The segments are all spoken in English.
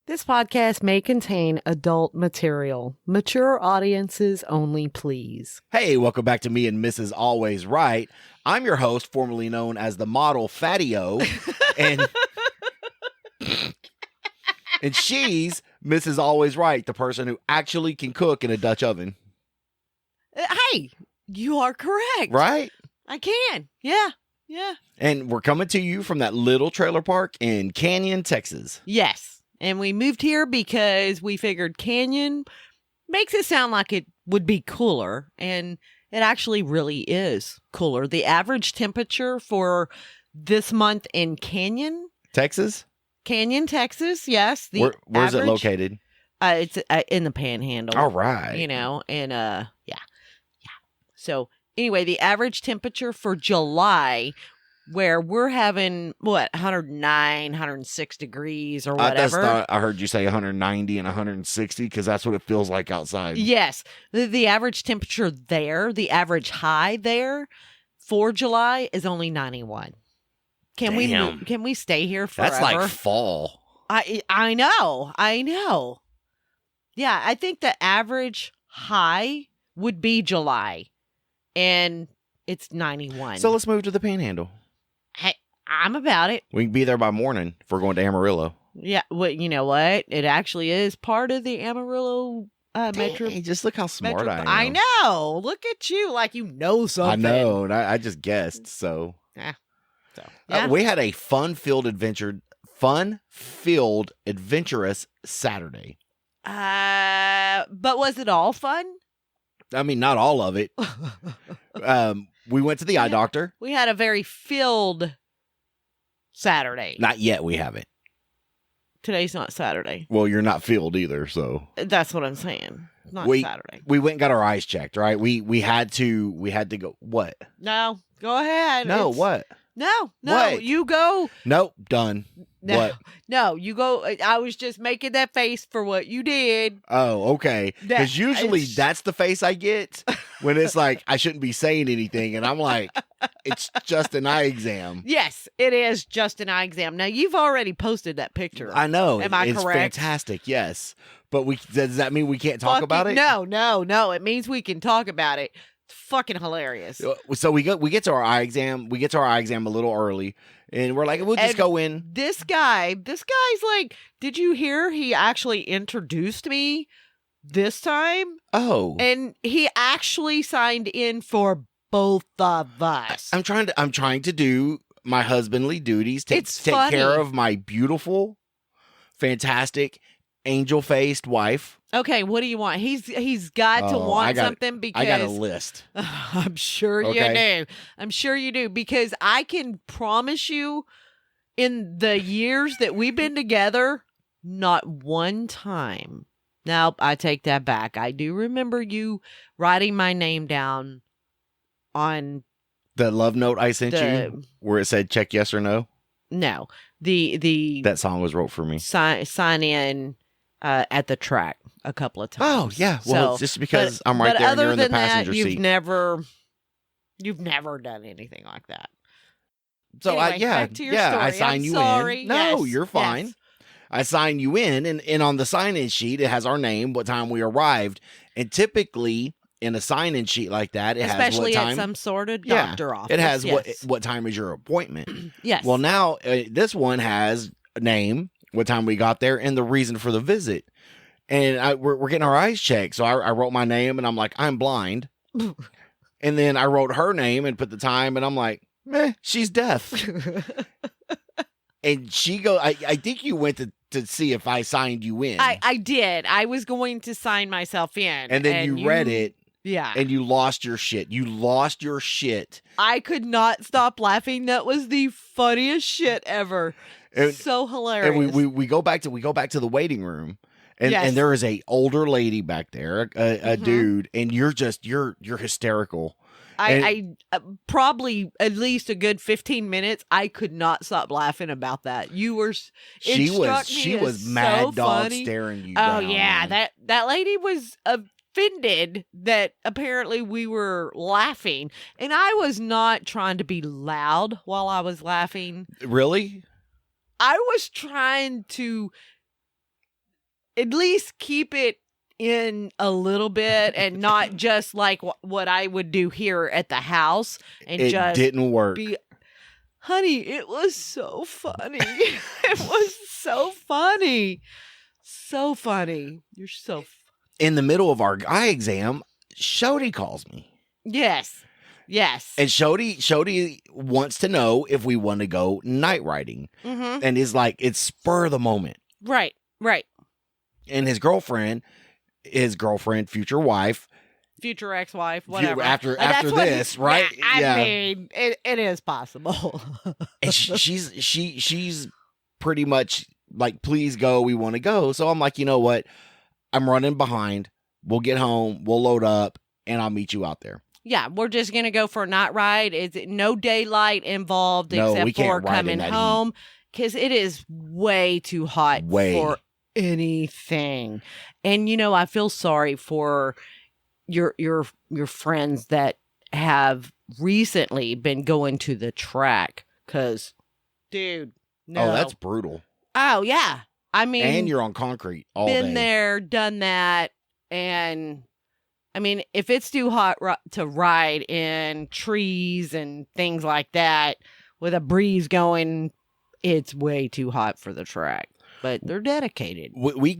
This podcast may contain adult material. Mature audiences only, please. Hey, welcome back to me and Mrs. Always Right. I'm your host, formerly known as the model Fatty-O, and she's Mrs. Always Right, the person who actually can cook in a Dutch oven. Hey, you are correct. Right? I can. Yeah. And we're coming to you from that little trailer park in Canyon, Texas. Yes. And we moved here because we figured Canyon makes it sound like it would be cooler. And it actually really is cooler. The average temperature for this month in Canyon, Texas, yes. Where's it located? It's in the Panhandle. All right. You know, and yeah. So anyway, the average temperature for July, where we're having, 109, 106 degrees or whatever. I heard you say 190 and 160 because that's what it feels like outside. Yes. The average temperature there, the average high there for July is only 91. Can we stay here forever? That's like fall. I know. Yeah, I think the average high would be July, and it's 91. So let's move to the Panhandle. Hey, I'm about it. We can be there by morning if we're going to Amarillo. Yeah, well, you know what? It actually is part of the Amarillo metro. Hey, just look how smart I am. I know. Look at you, like you know something. I know, and I just guessed. So, yeah. We had a fun-filled, adventurous Saturday. But was it all fun? I mean, not all of it. We went to the eye doctor. We had a very filled Saturday. Not yet. We haven't. Today's not Saturday. Well, you're not filled either, so that's what I'm saying. Not Saturday. We went and got our eyes checked, right? We had to go. What? No, go ahead. What? No, what? You go. Nope, done. No, what? No, you go. I was just making that face for what you did. Oh, okay. Because usually that's the face I get when it's like I shouldn't be saying anything, and I'm like, it's just an eye exam. Yes, it is just an eye exam. Now you've already posted that picture. I know. Am I it's correct? Fantastic. Yes, but does that mean we can't talk about it? No. It means we can talk about it. It's fucking hilarious. So we get to our eye exam. We get to our eye exam a little early, and we're like, we'll just go in. This guy's like, did you hear? He actually introduced me this time. Oh, and he actually signed in for both of us. I'm trying to do my husbandly duties. Take funny. care of my beautiful, fantastic, angel-faced wife. Okay, what do you want? He's got to want something because I got a list. I'm sure you do. I'm sure you do, because I can promise you, in the years that we've been together, not one time. Now, I take that back. I do remember you writing my name down on the love note I sent you, where it said check yes or no. No, that song was wrote for me. Sign in at the track a couple of times. Oh yeah, well, it's just because I'm right there and you're in the passenger seat. You've never done anything like that. So anyway, back to your story. I sign you in. No, you're fine. Yes. I sign you in, and on the sign-in sheet, it has our name, what time we arrived, and typically in a sign-in sheet like that, it especially has what time. At some sort of doctor office. It has what time is your appointment. Yes. Well, now this one has a name, what time we got there, and the reason for the visit. And we're getting our eyes checked. So I wrote my name, and I'm like, I'm blind. And then I wrote her name and put the time, and I'm like, she's deaf. And she goes, I think you went to see if I signed you in. I did. I was going to sign myself in. And then you read it. Yeah. And you lost your shit. I could not stop laughing. That was the funniest shit ever. So hilarious. And we go back to the waiting room. And there is a older lady back there, a dude, and you're hysterical. I probably at least a good 15 minutes. I could not stop laughing about that. She was mad dog staring you. Oh down, yeah, man. That lady was offended that apparently we were laughing, and I was not trying to be loud while I was laughing. Really? I was trying to at least keep it in a little bit and not just like what I would do here at the house and It just didn't work. Honey, it was so funny. It was so funny. So funny. You're so in the middle of our eye exam, Shody calls me. Yes. And Shody wants to know if we want to go night riding. Mm-hmm. And is like, it's spur of the moment. Right. And his girlfriend, future wife, future ex-wife, whatever. After this, right? I mean, it is possible. And she's pretty much like, please go. We want to go. So I'm like, you know what? I'm running behind. We'll get home. We'll load up, and I'll meet you out there. Yeah, we're just gonna go for a night ride. Is no daylight involved except for coming home because it is way too hot for anything. And I feel sorry for your friends that have recently been going to the track because, dude, no. Oh, that's brutal. Oh yeah, I mean, and you're on concrete all day. Been there, done that, and I mean, if it's too hot to ride in trees and things like that with a breeze going, it's way too hot for the track. But they're dedicated. We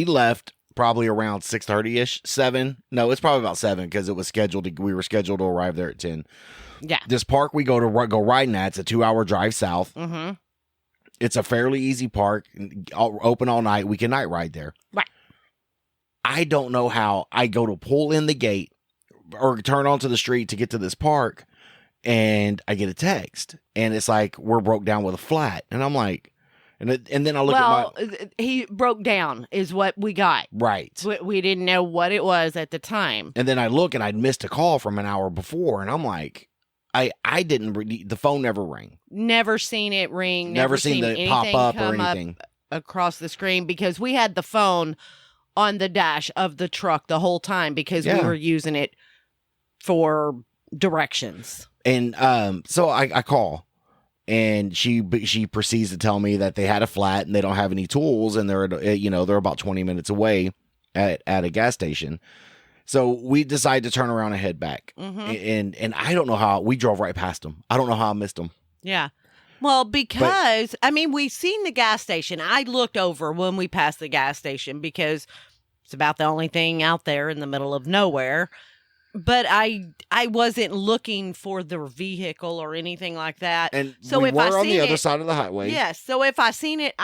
left probably around 6:30ish, 7. No, it's probably about 7 because it was scheduled. We were scheduled to arrive there at 10. Yeah. This park we go riding at, it's a 2-hour drive south. Mm-hmm. It's a fairly easy park, open all night. We can night ride there. Right. I don't know how I go to pull in the gate or turn onto the street to get to this park, and I get a text, and it's like, we're broke down with a flat. And I'm like, and then I look at he broke down is what we got. Right. We didn't know what it was at the time. And then I look, and I'd missed a call from an hour before, and I'm like, I didn't, the phone never rang. Never seen it ring. Never seen it pop up or anything across the screen because we had the phone on the dash of the truck the whole time because we were using it for directions. And so I call, and she proceeds to tell me that they had a flat and they don't have any tools, and they're about 20 minutes away at a gas station. So we decide to turn around and head back. Mm-hmm. And I don't know how we drove right past them. I don't know how I missed them. Yeah. Well, because we seen the gas station. I looked over when we passed the gas station because it's about the only thing out there in the middle of nowhere. But I wasn't looking for their vehicle or anything like that. And so we were on the other side of the highway. Yes. So if I seen it,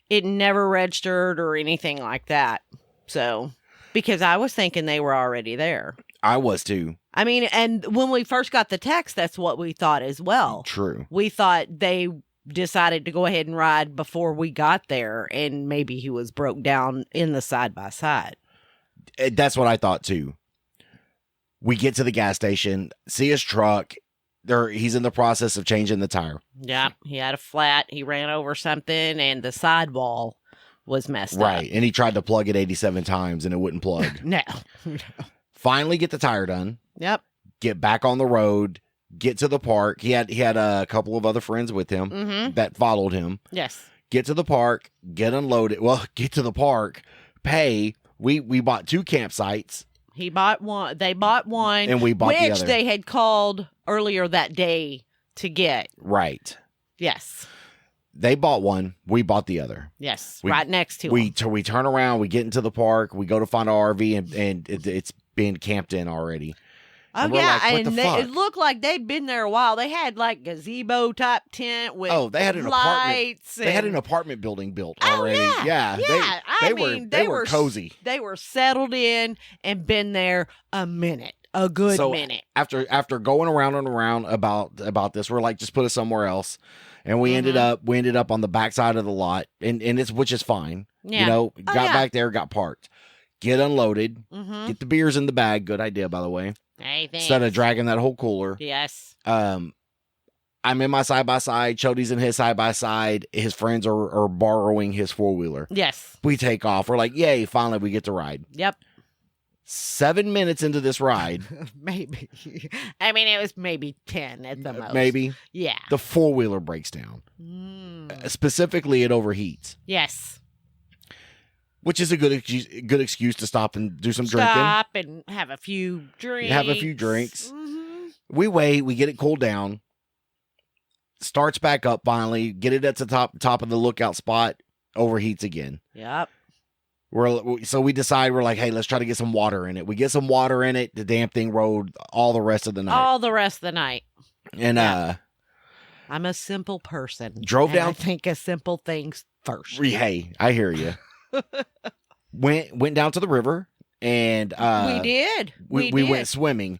it never registered or anything like that. So, because I was thinking they were already there. I was too. I mean, and when we first got the text, that's what we thought as well. True. We thought they decided to go ahead and ride before we got there, and maybe he was broke down in the side-by-side. That's what I thought too. We get to the gas station, see his truck. He's in the process of changing the tire. Yeah, he had a flat. He ran over something, and the sidewall was messed up. Right, and he tried to plug it 87 times, and it wouldn't plug. No. Finally get the tire done. Yep. Get back on the road. Get to the park. He had a couple of other friends with him that followed him. Yes. Get to the park. Get unloaded. Well, get to the park. Pay. We bought 2 campsites. He bought one. They bought one. And we bought the other. Which they had called earlier that day to get. Right. Yes. They bought one. We bought the other. Yes. Right next to them. We turn around. We get into the park. We go to find our RV, and it's been camped in already. Oh, yeah. Like, and it looked like they'd been there a while. They had like gazebo type tent with they had an apartment. They had an apartment building built already. Oh, yeah. They were cozy. They were settled in and been there a minute. A good minute. After going around and around about this, we're like, just put us somewhere else. And we ended up on the backside of the lot, and which is fine. Yeah. Got back there, got parked. Get unloaded. Mm-hmm. Get the beers in the bag. Good idea, by the way. Hey, thanks. Instead of dragging that whole cooler. Yes. I'm in my side-by-side. Chody's in his side-by-side. His friends are borrowing his 4-wheeler. Yes. We take off. We're like, yay, finally we get to ride. Yep. 7 minutes into this ride. Maybe. I mean, it was maybe 10 at the most. Maybe. Yeah. The 4-wheeler breaks down. Specifically, it overheats. Yes. Which is a good excuse to stop and do some drinking. Stop and have a few drinks. Mm-hmm. We wait. We get it cooled down. Starts back up finally. Get it at the top of the lookout spot. Overheats again. Yep. So we decide, we're like, hey, let's try to get some water in it. We get some water in it. The damn thing rode all the rest of the night. And I'm a simple person. Drove down. I think of simple things first. Hey, I hear you. went down to the river and we did. We went swimming.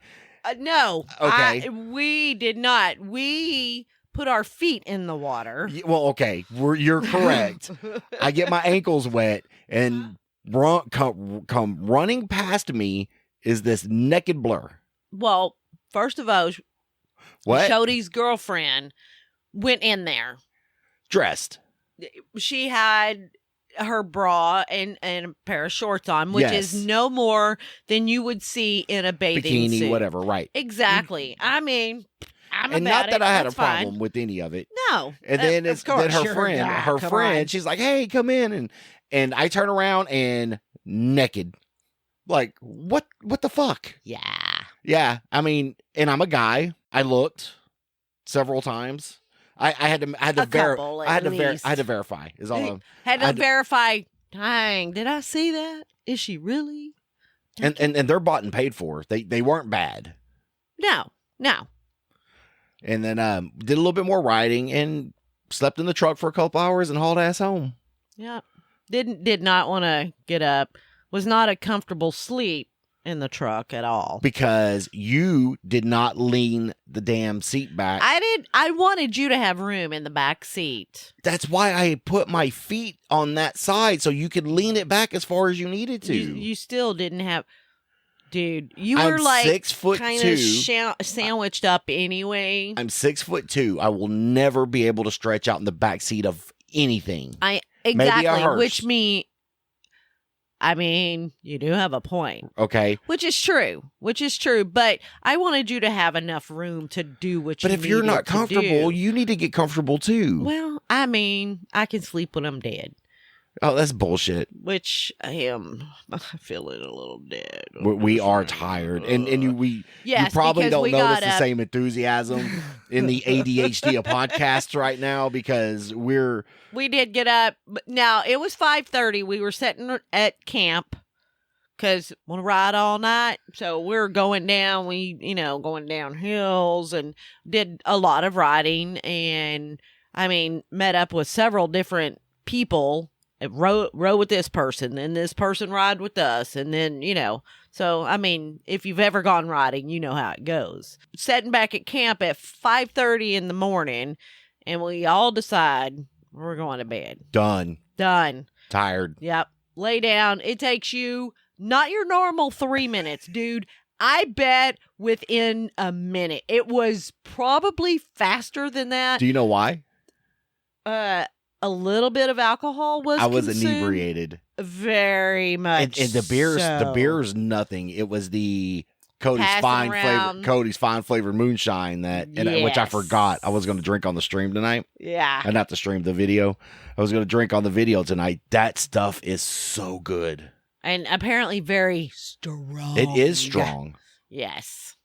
No. Okay. We did not. We put our feet in the water. Well, okay. You're correct. I get my ankles wet and come running past me is this naked blur. Well, first of all, what? Shody's girlfriend went in there. Dressed. She had her bra and a pair of shorts on, which is no more than you would see in a bathing bikini, suit. whatever, right. Exactly. I mean, and not that I had a problem with any of it. No. And then her friend, she's like, hey, come in. And I turn around and naked. Like, what the fuck? Yeah. Yeah. I mean, and I'm a guy. I looked several times. I had to verify. Is all. Had to verify. Dang, did I see that? Is she really? And they're bought and paid for. They weren't bad. No. And then did a little bit more riding and slept in the truck for a couple hours and hauled ass home. Yeah. Did not want to get up. Was not a comfortable sleep in the truck at all. Because you did not lean the damn seat back. I wanted you to have room in the back seat. That's why I put my feet on that side so you could lean it back as far as you needed to. You still didn't have... Dude, you were like 6'2", kind of sandwiched up anyway. I'm 6'2". I will never be able to stretch out in the back seat of anything. Exactly, I mean, you do have a point. Okay. Which is true. But I wanted you to have enough room to do what you needed to do. But if you're not comfortable, you need to get comfortable too. Well, I mean, I can sleep when I'm dead. Oh, that's bullshit. Which I am feeling a little dead. We are tired. And you probably don't notice the same enthusiasm in the ADHD of podcasts right now because we did get up. Now, it was 5:30. We were sitting at camp because want to ride all night. So we're going down. Going down hills and did a lot of riding. And, I mean, met up with several different people. Row with this person, then this person ride with us, and then, So, I mean, if you've ever gone riding, you know how it goes. Sitting back at camp at 5:30 in the morning, and we all decide we're going to bed. Done. Tired. Yep. Lay down. It takes you not your normal 3 minutes, dude. I bet within a minute. It was probably faster than that. Do you know why? A little bit of alcohol was inebriated. Very much. And the beer's nothing. It was the Cody's fine flavored moonshine which I forgot I was going to drink on the stream tonight. Yeah. And not the stream, the video. I was going to drink on the video tonight. That stuff is so good. And apparently very strong. It is strong. Yes.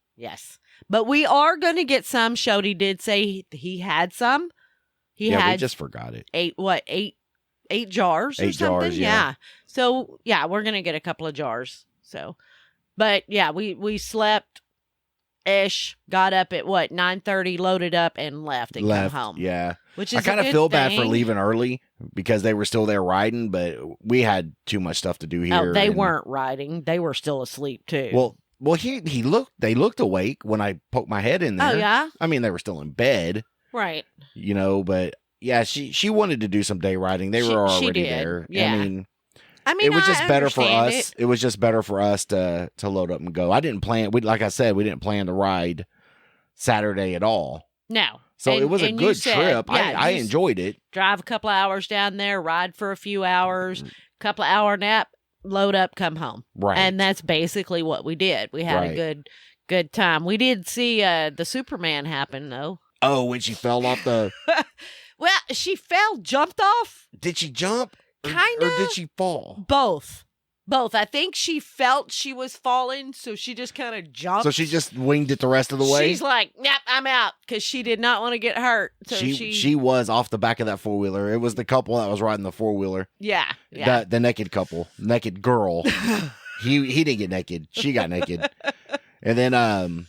But we are going to get some. Shody did say he had some. We just forgot it. 8 jars or 8 something? jars, yeah. So, we're going to get a couple of jars. So, but we slept-ish, got up at 9:30, loaded up and left and come home. Yeah. Which is I kind of feel bad for leaving early because they were still there riding, but we had too much stuff to do here. Oh, they weren't riding. They were still asleep too. Well, they looked awake when I poked my head in there. Oh, yeah? I mean, they were still in bed. Right. But yeah, she wanted to do some day riding. They were already there. Yeah. I mean, it was just better for us. It was just better for us to load up and go. I didn't plan. Like I said, we didn't plan to ride Saturday at all. No. So it was a good trip. I enjoyed it. Drive a couple of hours down there, ride for a few hours, couple of hour nap, load up, come home. Right. And that's basically what we did. We had a good time. We did see the Superman happen though. Oh, when she fell off the... Well, she fell, jumped off. Did she jump? Kind Or of. did she fall? Both. I think she felt she was falling, so she just kind of jumped. So she just winged it the rest of the way? She's like, yep, I'm out, because she did not want to get hurt. So she was off the back of that four-wheeler. It was the couple that was riding the four-wheeler. Yeah. The naked couple. Naked girl. He didn't get naked. She got naked. And then,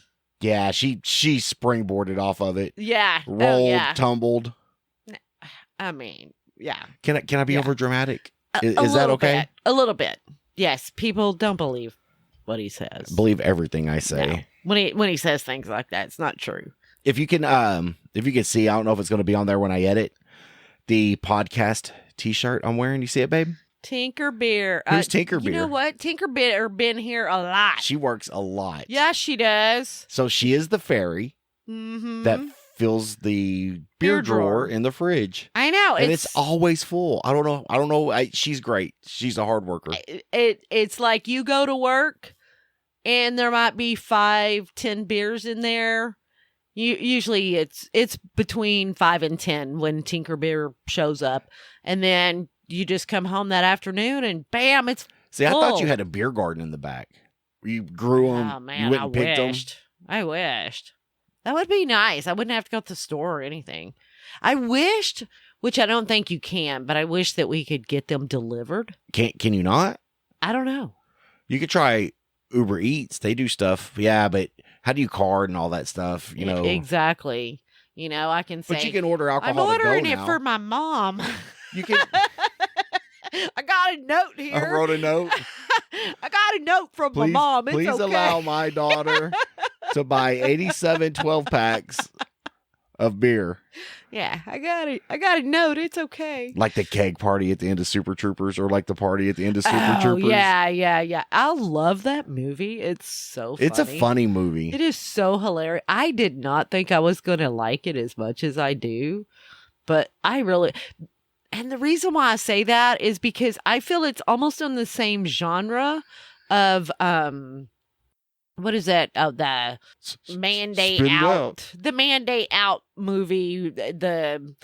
she springboarded off of it. Yeah. Rolled, tumbled. I mean, yeah. Can I be over dramatic? Is a that okay? Bit. A little bit. Yes. People don't believe what he says. Believe everything I say. No. When he says things like that, it's not true. If you can see, I don't know if it's going to be on there when I edit, the podcast t-shirt I'm wearing. You see it, babe? Tinker Bear. Who's Tinker Bear? You know what? Tinker Bear been here a lot. She works a lot. Yeah, she does. So she is the fairy that fills the beer drawer in the fridge. I know. And it's always full. I don't know. She's great. She's a hard worker. It's like you go to work and there might be 5-10 beers in there. Usually it's between 5 and 10 when Tinker Bear shows up. And then you just come home that afternoon and bam, it's See, full. I thought you had a beer garden in the back. You grew them. Oh, man, you went and picked them. I wished. That would be nice. I wouldn't have to go to the store or anything. I wished, which I don't think you can, but I wish that we could get them delivered. Can you not? I don't know. You could try Uber Eats. They do stuff. Yeah, but how do you card and all that stuff? You know exactly. I can say. But you can order alcohol. I'm ordering to go it now. for my mom. You can. I got a note here. I wrote a note. I got a note from my mom. It's please okay. allow my daughter to buy 87 12-packs of beer. Yeah, I got it. I got a note. It's okay. Like the keg party at the end of Super Troopers, or like the party at the end of Super Troopers. Yeah. I love that movie. It's so funny. It's a funny movie. It is so hilarious. I did not think I was going to like it as much as I do, but I really... And the reason why I say that is because I feel it's almost in the same genre of... what is that? Oh, the Mandate Out. The Mandate Out movie, the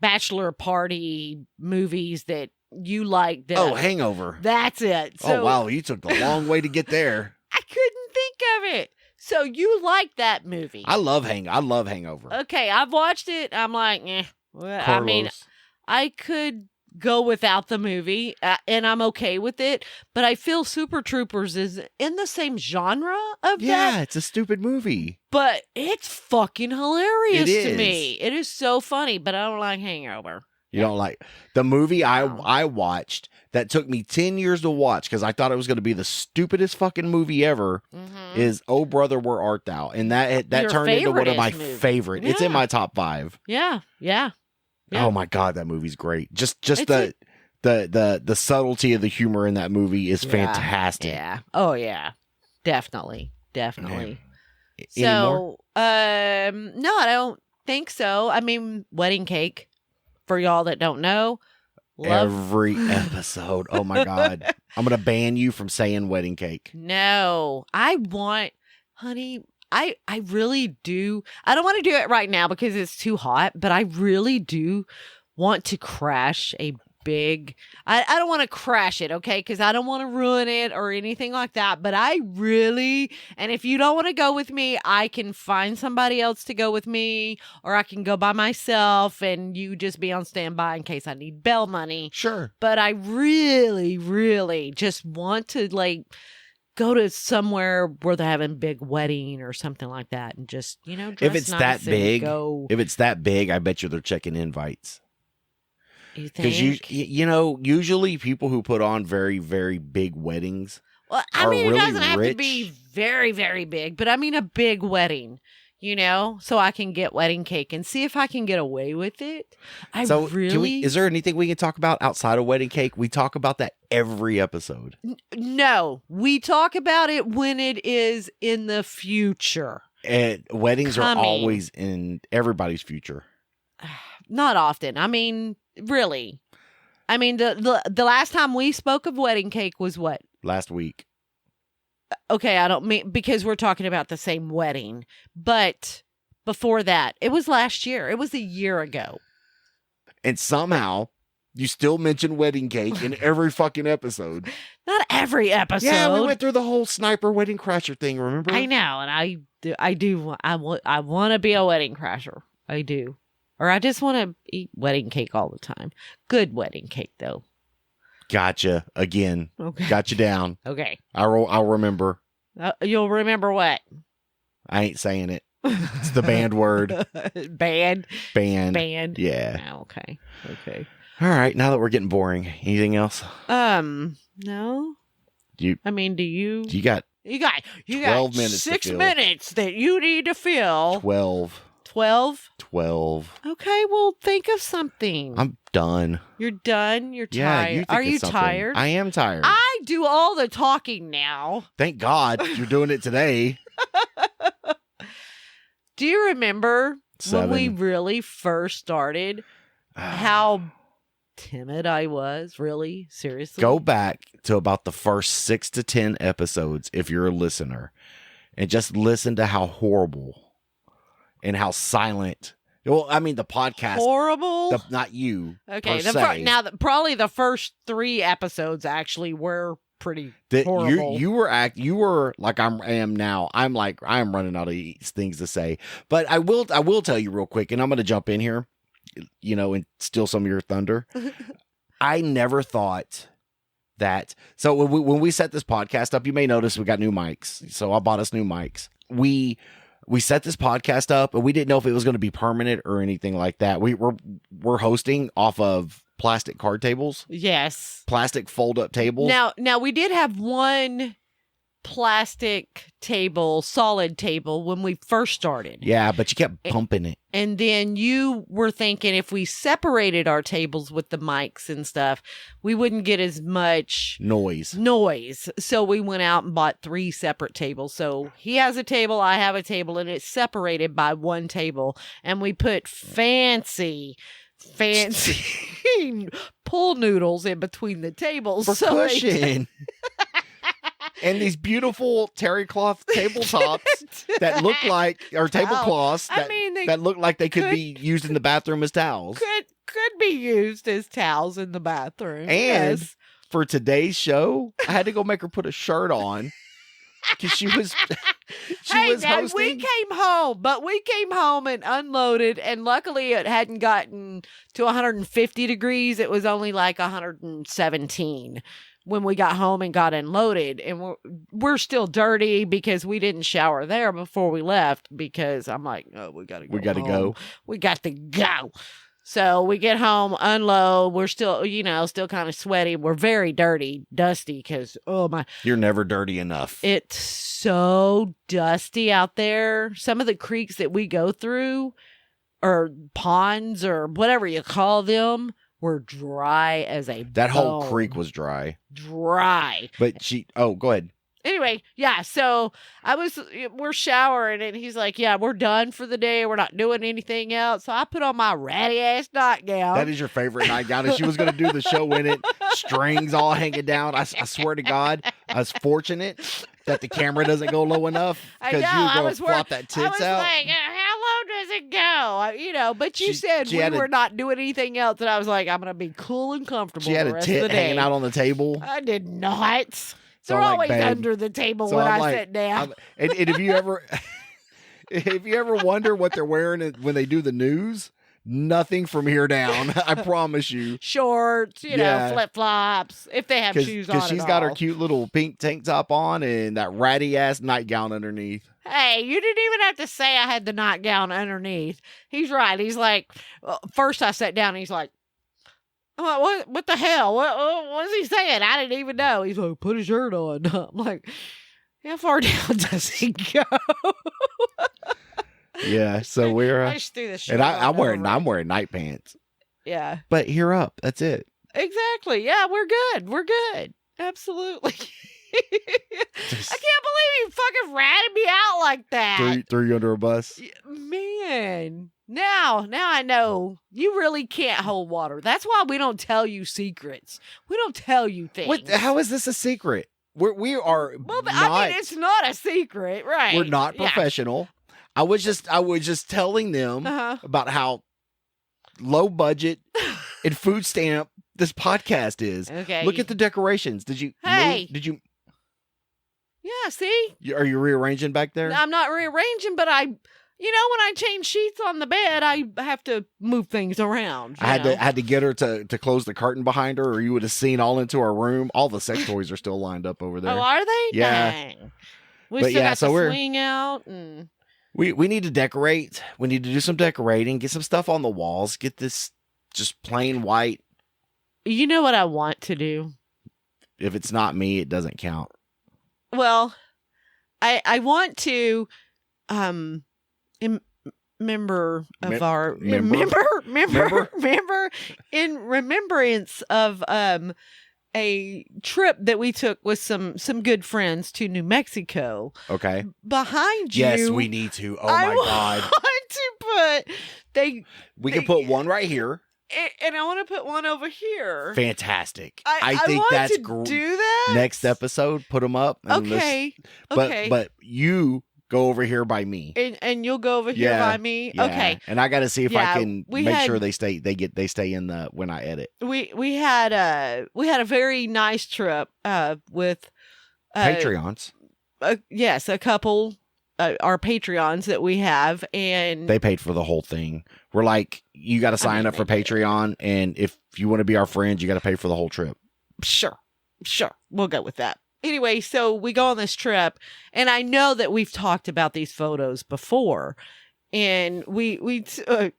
Bachelor Party movies that you like. Hangover. That's it. So, wow, you took the long way to get there. I couldn't think of it. So you like that movie? I love Hangover. Okay, I've watched it. I'm like, Well, I mean, I could go without the movie and I'm okay with it, but I feel Super Troopers is in the same genre of that. Yeah, it's a stupid movie, but it's fucking hilarious to me. It is so funny, but I don't like Hangover. You don't like the movie I watched that took me 10 years to watch because I thought it was going to be the stupidest fucking movie ever is Oh Brother, Where Art Thou? And that turned into one of my favorite. Yeah. It's in my top 5. Yeah. Oh my God, that movie's great. Just the subtlety of the humor in that movie is fantastic. Yeah. Oh yeah. Definitely. So, no, I don't think so. I mean, Wedding Cake, for y'all that don't know. Every episode. Oh my God. I'm going to ban you from saying Wedding Cake. No, honey, I really do. I don't want to do it right now because it's too hot, but I really do want to crash a big... I don't want to crash it, okay? Because I don't want to ruin it or anything like that, but I really... And if you don't want to go with me, I can find somebody else to go with me, or I can go by myself and you just be on standby in case I need bail money. Sure. But I really, really just want to, go to somewhere where they're having a big wedding or something like that and just, dress if it's nice that big, go. If it's that big, I bet you they're checking invites. You think? Because usually people who put on very, very big weddings. Well, it doesn't have to be very, very big, but I mean a big wedding. So I can get wedding cake and see if I can get away with it. Is there anything we can talk about outside of wedding cake? We talk about that every episode. No, we talk about it when it is in the future. And weddings are always in everybody's future. Not often. I mean, really. I mean, the last time we spoke of wedding cake was what? Last week. Okay, I don't mean because we're talking about the same wedding, but before that, it was last year. It was a year ago. And somehow you still mention wedding cake in every fucking episode. Not every episode. Yeah, we went through the whole sniper wedding crasher thing, remember? I know, and I want to be a wedding crasher. I do. Or I just want to eat wedding cake all the time. Good wedding cake, though. Gotcha. Again. Okay. Got you down. Okay. I'll remember. You'll remember what? I ain't saying it. It's the banned word. Banned? Banned. Yeah. Oh, okay. Okay. All right. Now that we're getting boring, anything else? No. Do you got 12 minutes 6 to fill. minutes that you need to fill. 12. 12? Okay, well, think of something. I'm done. You're done? You're Yeah, tired? you think Are of you something. tired? I am tired. I do all the talking now. Thank God you're doing it today. Do you remember 7. when we really first started how timid I was? Really? Seriously? Go back to about the first 6 to 10 episodes if you're a listener and just listen to how horrible and how silent. Well, I mean, the podcast. Horrible? Not you. Okay. Per se. Probably the first 3 episodes actually were pretty horrible. You were like I am now. I'm running out of things to say. But I will tell you real quick, and I'm going to jump in here, and steal some of your thunder. I never thought that. So when we set this podcast up, you may notice we got new mics. So I bought us new mics. We set this podcast up, and we didn't know if it was going to be permanent or anything like that. We're hosting off of plastic card tables. Yes. Plastic fold-up tables. Now we did have one plastic table, solid table, when we first started. Yeah, but you kept pumping it. And then you were thinking if we separated our tables with the mics and stuff, we wouldn't get as much noise. So we went out and bought 3 separate tables. So he has a table, I have a table, and it's separated by one table. And we put fancy pool noodles in between the tables. For cushion. And these beautiful terry cloth tabletops that look like, or tablecloths that look like they could be used in the bathroom as towels. Could be used as towels in the bathroom. And yes. For today's show, I had to go make her put a shirt on because she was hosting. We came home and unloaded, and luckily it hadn't gotten to 150 degrees. It was only like 117 when we got home and got unloaded, and we're still dirty because we didn't shower there before we left, because I'm like, oh, we got to go. So we get home, unload. We're still, still kind of sweaty. We're very dirty, dusty, because, you're never dirty enough. It's so dusty out there. Some of the creeks that we go through, or ponds, or whatever you call them, were dry as a That whole bone. creek was dry. But go ahead. Anyway, yeah, so we're showering, and he's like, yeah, we're done for the day. We're not doing anything else. So I put on my ratty ass nightgown. That is your favorite nightgown. And she was going to do the show in it. Strings all hanging down. I swear to God, I was fortunate that the camera doesn't go low enough, because you were going to flop that tits out. Like, how low does it go? But you said we were not doing anything else, and I was like, I'm going to be cool and comfortable. She had the a rest of tit the day. hanging out on the table. I did not. So They're I'm always like, under the table when I sit down. And if you ever wonder what they're wearing when they do the news, nothing from here down. I promise you. Shorts, flip flops, if they have shoes on. Because she's got her cute little pink tank top on and that ratty ass nightgown underneath. Hey, you didn't even have to say I had the nightgown underneath. He's right. He's like, first I sat down and he's like, what the hell? What's he saying? I didn't even know. He's like, put a shirt on. I'm like, how far down does he go? Yeah, so we're I just threw the shirt and on I'm wearing night pants. Yeah. But here up, that's it. Exactly. Yeah, we're good. We're good. Absolutely. I can't believe you fucking ratted me out like that. Threw you under a bus. Man. Now I know you really can't hold water. That's why we don't tell you secrets. We don't tell you things. How is this a secret? We are. Well, it's not a secret, right? We're not professional. I was just telling them about how low budget and food stamp this podcast is. Okay. Look at the decorations. Did you? Hey. Did you? Yeah, see? Are you rearranging back there? I'm not rearranging, but when I change sheets on the bed, I have to move things around. I had to get her to close the curtain behind her, or you would have seen all into our room. All the sex toys are still lined up over there. Oh, are they? Yeah. Dang. We still got the swing out. And... We need to decorate. We need to do some decorating, get some stuff on the walls, get this just plain white. You know what I want to do? If it's not me, it doesn't count. Well, I want to remember in remembrance of a trip that we took with some good friends to New Mexico. Okay. Behind you. Yes, we need to. Oh my God. I want to put we can put one right here. And I want to put one over here. Fantastic. I think want that's to great. Do that Next episode, put them up. Okay. But you go over here by me, and you'll go over here by me. Yeah. Okay. And I got to see if I can make sure they stay in the when I edit. We had a very nice trip with Patreons. Yes, a couple. Our Patreons that we have, and they paid for the whole thing. We're like, you got to sign up for Patreon, and if you want to be our friends, you got to pay for the whole trip. Sure, we'll go with that. Anyway, so we go on this trip, and I know that we've talked about these photos before, and we took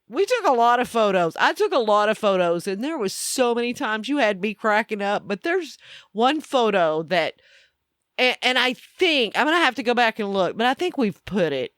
a lot of photos. I took a lot of photos, and there was so many times you had me cracking up. But there's one photo that. And I think I'm going to have to go back and look, but I think we've put it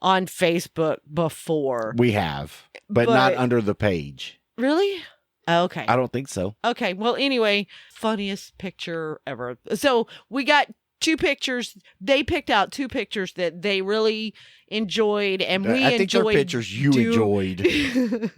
on Facebook before. We have, but not under the page. Really? Okay. I don't think so. Okay. Well, anyway, funniest picture ever. So we got 2 pictures. They picked out 2 pictures that they really enjoyed, and we I think they're pictures you enjoyed.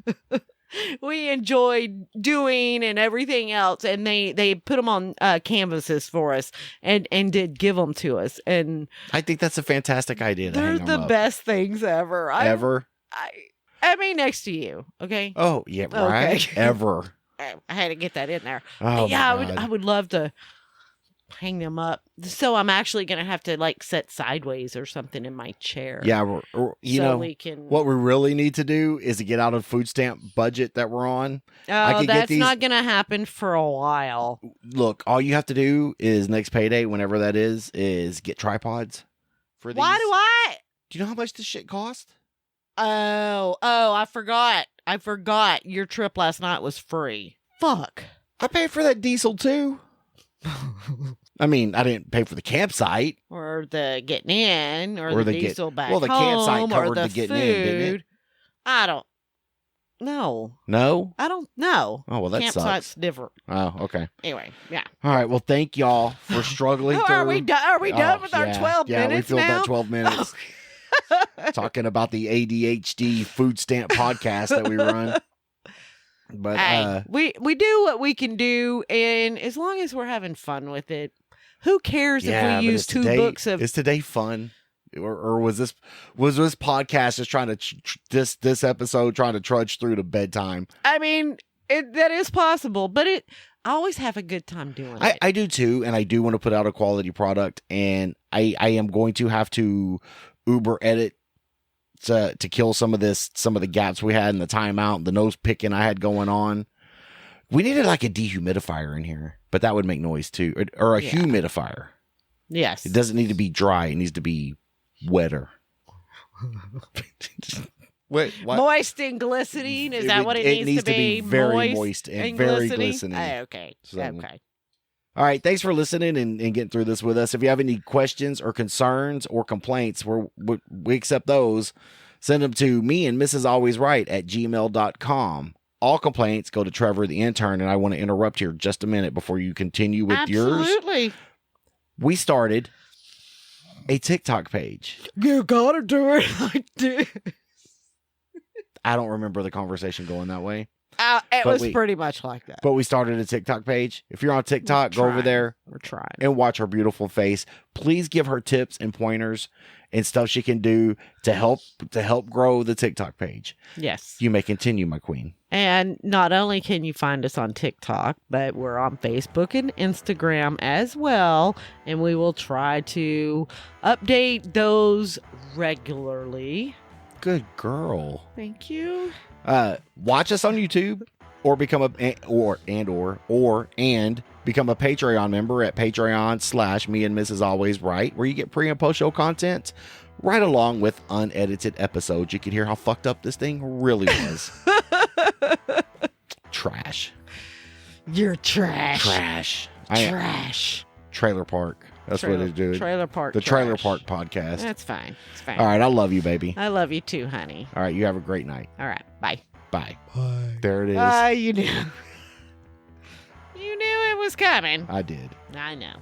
We enjoyed doing and everything else, and they put them on canvases for us and did give them to us, and I think that's a fantastic idea. They're the best things ever. I mean, next to you, okay? Oh yeah, right. Okay. Ever. I had to get that in there. Oh yeah, I would love to hang them up. So I'm actually going to have to sit sideways or something in my chair. Yeah. What we really need to do is to get out of food stamp budget that we're on. Oh, that's not going to happen for a while. Look, all you have to do is next payday, whenever that is get tripods for these. Why do I? Do you know how much this shit cost? Oh, I forgot. Your trip last night was free. Fuck. I paid for that diesel too. I mean, I didn't pay for the campsite. Or the getting in, or the diesel back home. Well, the campsite covered the getting in, didn't it? I don't know. No? I don't know. Oh, well, that Campsite's sucks. different. Oh, okay. Anyway, yeah. All right, well, thank y'all for struggling through. Are we done with our 12 minutes now? Yeah, we filled that 12 minutes. Talking about the ADHD food stamp podcast that we run. But hey, we do what we can do, and as long as we're having fun with it, who cares if we use 2 books of? Is today fun, or was this podcast just trying to this episode trying to trudge through to bedtime? I mean, that is possible, but I always have a good time doing it. I do too, and I do want to put out a quality product, and I am going to have to Uber edit to kill some of the gaps we had in the timeout, the nose picking I had going on. We needed like a dehumidifier in here, but that would make noise too, or a humidifier. Yes, it doesn't need to be dry; it needs to be wetter. Wait, what? Moist and glistening. Is that what it needs to be? Very moist and very glistening. Okay. So, okay. All right. Thanks for listening and getting through this with us. If you have any questions or concerns or complaints, we accept those. Send them to me and Mrs. Always Right at gmail.com. All complaints go to Trevor, the intern, and I want to interrupt here just a minute before you continue with yours. Absolutely. We started a TikTok page. You gotta do it like this. I don't remember the conversation going that way. It But was pretty much like that. But we started a TikTok page. If you're on TikTok, go over there. We're trying. And watch her beautiful face. Please give her tips and pointers and stuff she can do to help grow the TikTok page. Yes. You may continue, my queen. And not only can you find us on TikTok, but we're on Facebook and Instagram as well. And we will try to update those regularly. Good girl. Thank you. Watch us on YouTube or become a become a Patreon member at Patreon/Me and Mrs. Always Right, where you get pre and post show content right along with unedited episodes. You can hear how fucked up this thing really was. Trash. You're trash. Trash. Trash. Trailer Park. That's what it's doing. Trailer Park. The trash. Trailer Park podcast. That's fine. It's fine. All right. I love you, baby. I love you too, honey. All right. You have a great night. All right. Bye. Bye. Bye. There it is. You knew. You knew it was coming. I did. I know.